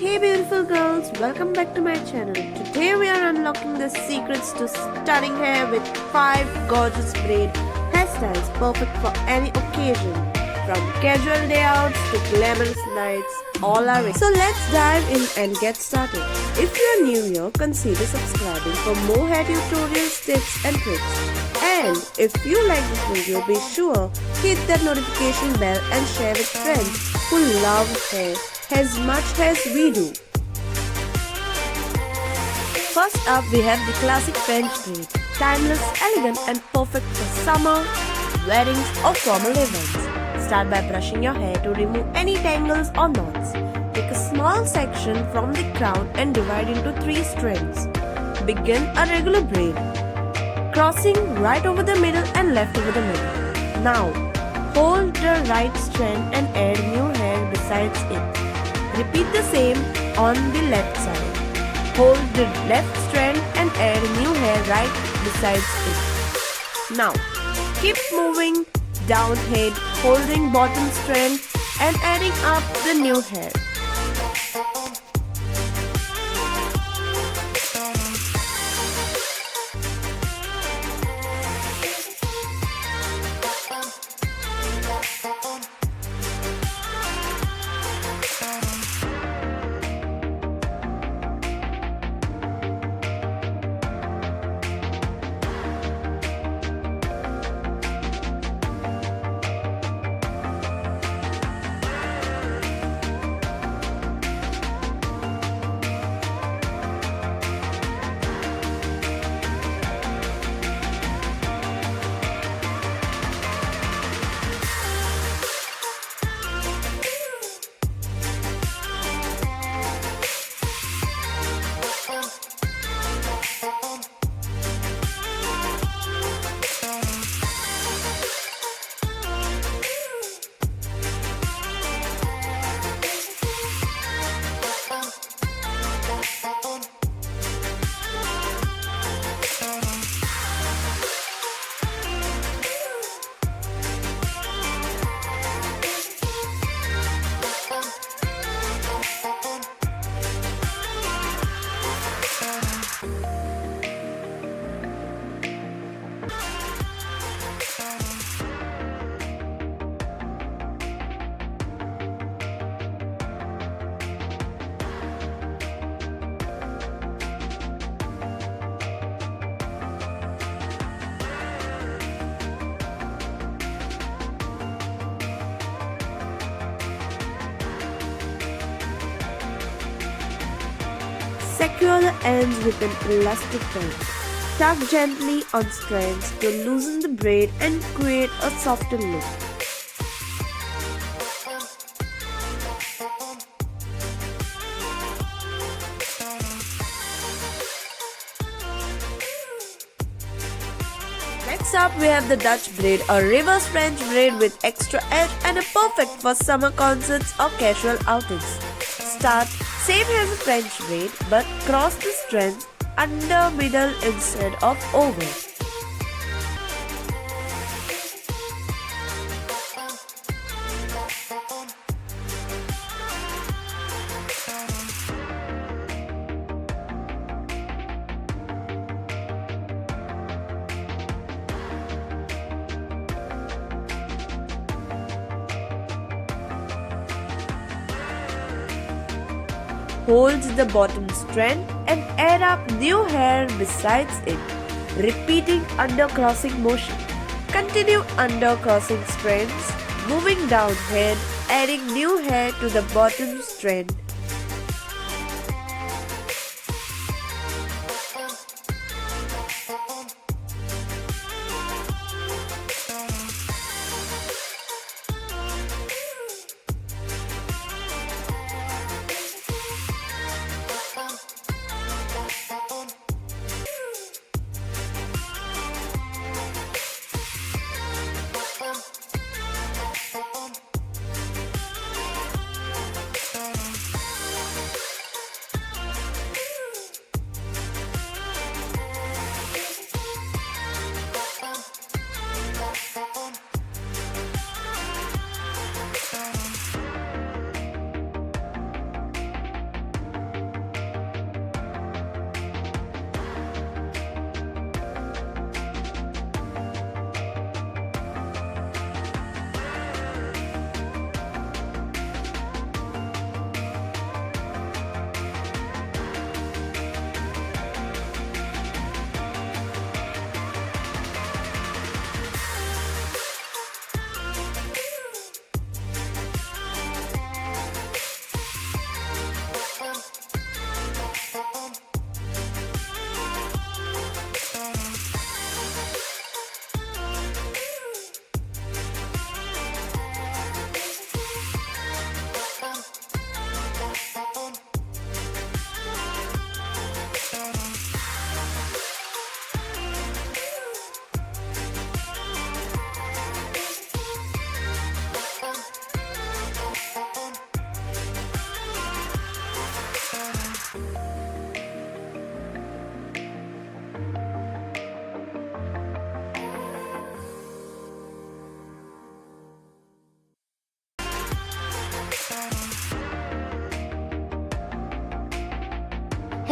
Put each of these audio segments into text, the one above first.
Hey beautiful girls, welcome back to my channel. Today we are unlocking the secrets to stunning hair with 5 gorgeous braid hairstyles perfect for any occasion. From casual day outs to glamorous nights, all are ready. So let's dive in and get started. If you are new here, consider subscribing for more hair tutorials, tips and tricks. And if you like this video, be sure hit that notification bell and share with friends who love hair as much as we do. First up, we have the classic French braid, timeless, elegant and perfect for summer, weddings or formal events. Start by brushing your hair to remove any tangles or knots. Take a small section from the crown and divide into 3 strands. Begin a regular braid, crossing right over the middle and left over the middle. Now, hold the right strand and add new hair besides it. Repeat the same on the left side. Hold the left strand and add new hair right besides it. Now, keep moving down head, holding bottom strand and adding up the new hair. Secure the ends with an elastic band. Tug gently on strands to loosen the braid and create a softer look. Next up, we have the Dutch braid, a reverse French braid with extra edge and a perfect for summer concerts or casual outings. Start same as a French braid but cross the strands under middle instead of over. Hold the bottom strand and add up new hair besides it, repeating undercrossing motion. Continue undercrossing strands, moving down head, adding new hair to the bottom strand.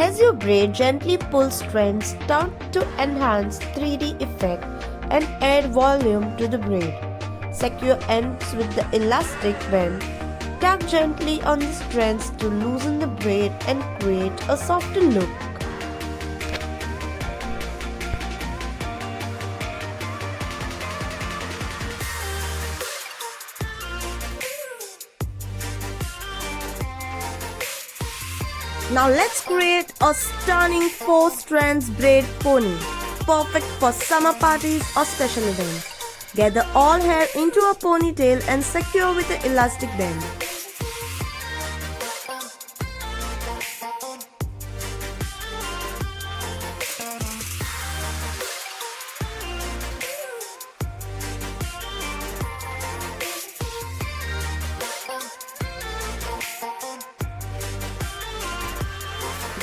As you braid, gently pull strands down to enhance 3D effect and add volume to the braid. Secure ends with the elastic band. Tug gently on the strands to loosen the braid and create a softer look. Now let's create a stunning 4 strands braid pony, perfect for summer parties or special events. Gather all hair into a ponytail and secure with an elastic band.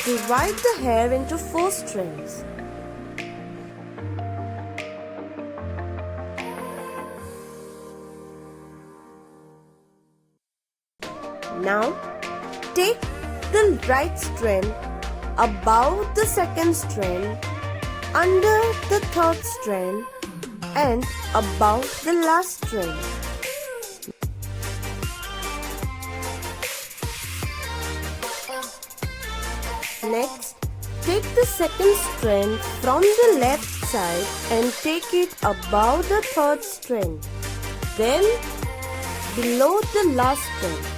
Divide the hair into 4 strands. Now, take the right strand above the second strand, under the third strand, and above the last strand. Next, take the second strand from the left side and take it above the third strand, then below the last strand.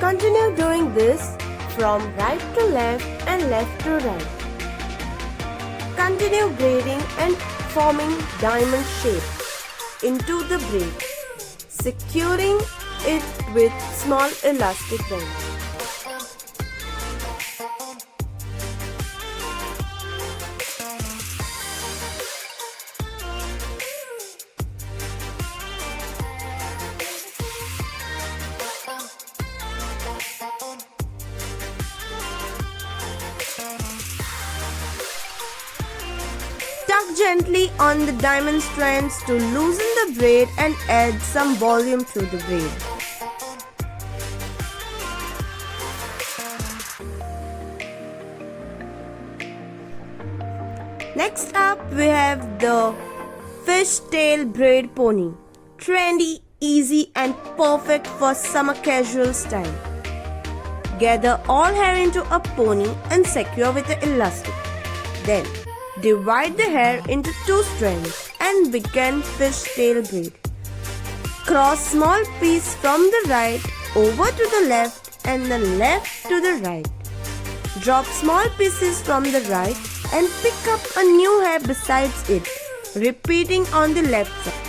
Continue doing this from right to left and left to right. Continue braiding and forming diamond shape into the braid, securing it with small elastic band. Tug gently on the diamond strands to loosen the braid and add some volume to the braid. Next up, we have the Fishtail Braid Pony. Trendy, easy and perfect for summer casual style. Gather all hair into a pony and secure with the elastic. Then, divide the hair into 2 strands and begin fishtail braid. Cross small piece from the right over to the left and the left to the right. Drop small pieces from the right and pick up a new hair besides it, repeating on the left side.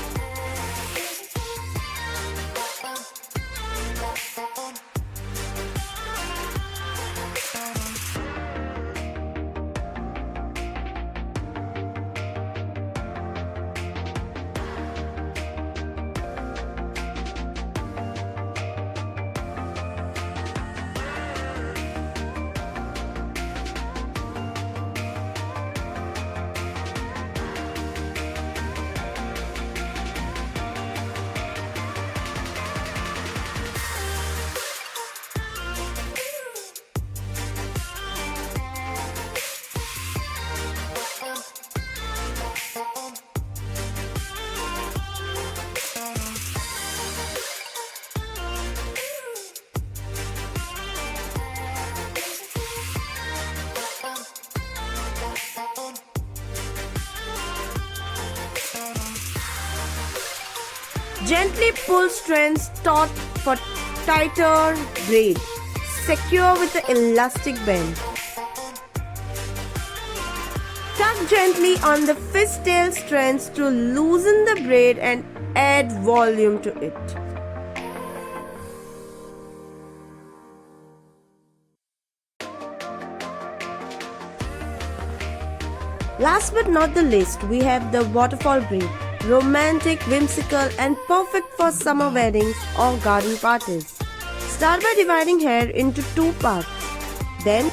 Gently pull strands taut for tighter braid. Secure with the elastic band. Tug gently on the fishtail strands to loosen the braid and add volume to it. Last but not the least, we have the Waterfall Braid. romantic, whimsical and perfect for summer weddings or garden parties. Start by dividing hair into two parts. Then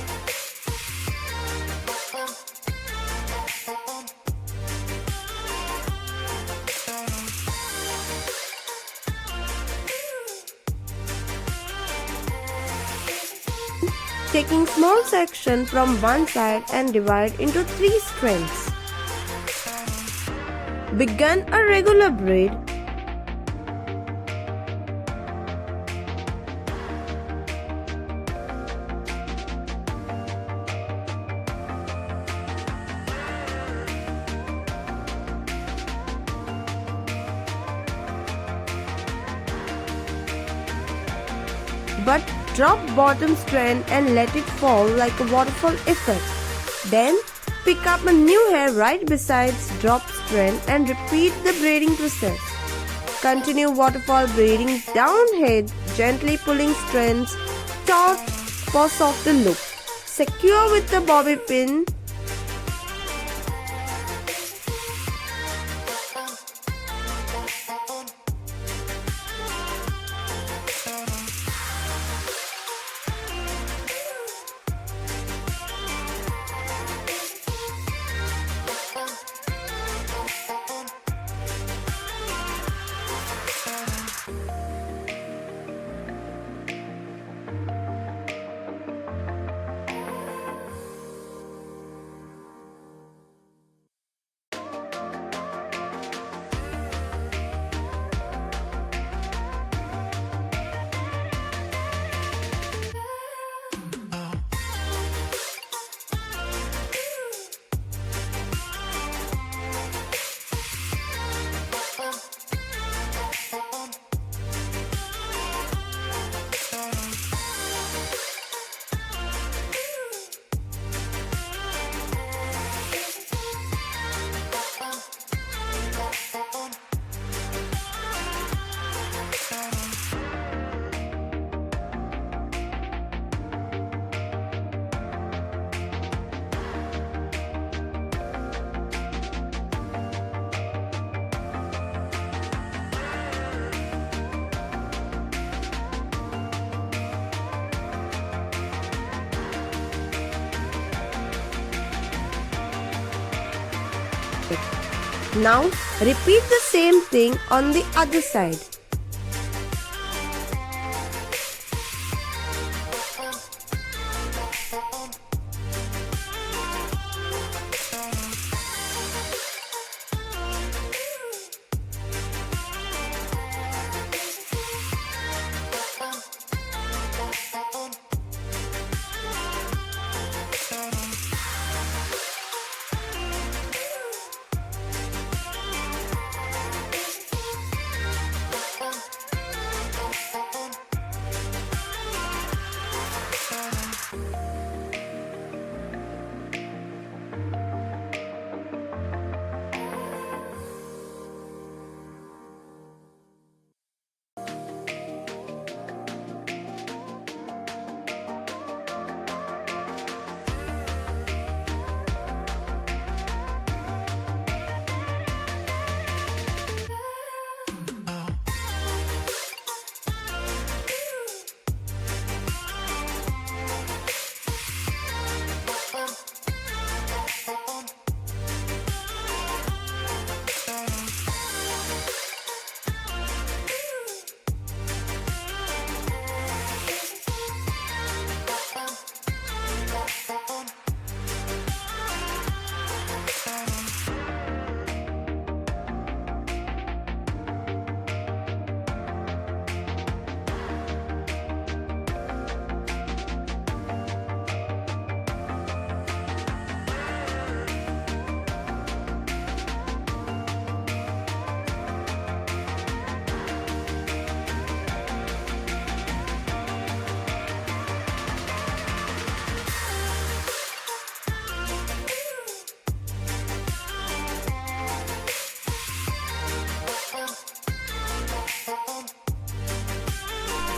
taking small section from one side and divide into 3 strands. Begin a regular braid. But drop bottom strand and let it fall like a waterfall effect. Then pick up a new hair right besides drop strand and repeat the braiding process. Continue waterfall braiding downhead, gently pulling strands taut for softer look. Secure with the bobby pin. Now repeat the same thing on the other side.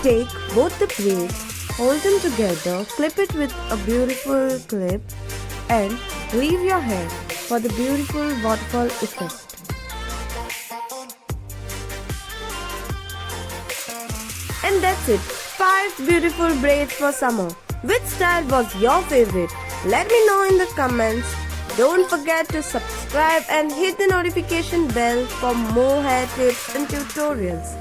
Take both the braids, hold them together, clip it with a beautiful clip and weave your hair for the beautiful waterfall effect. And that's it. 5 beautiful braids for summer. Which style was your favorite? Let me know in the comments. Don't forget to subscribe and hit the notification bell for more hair tips and tutorials.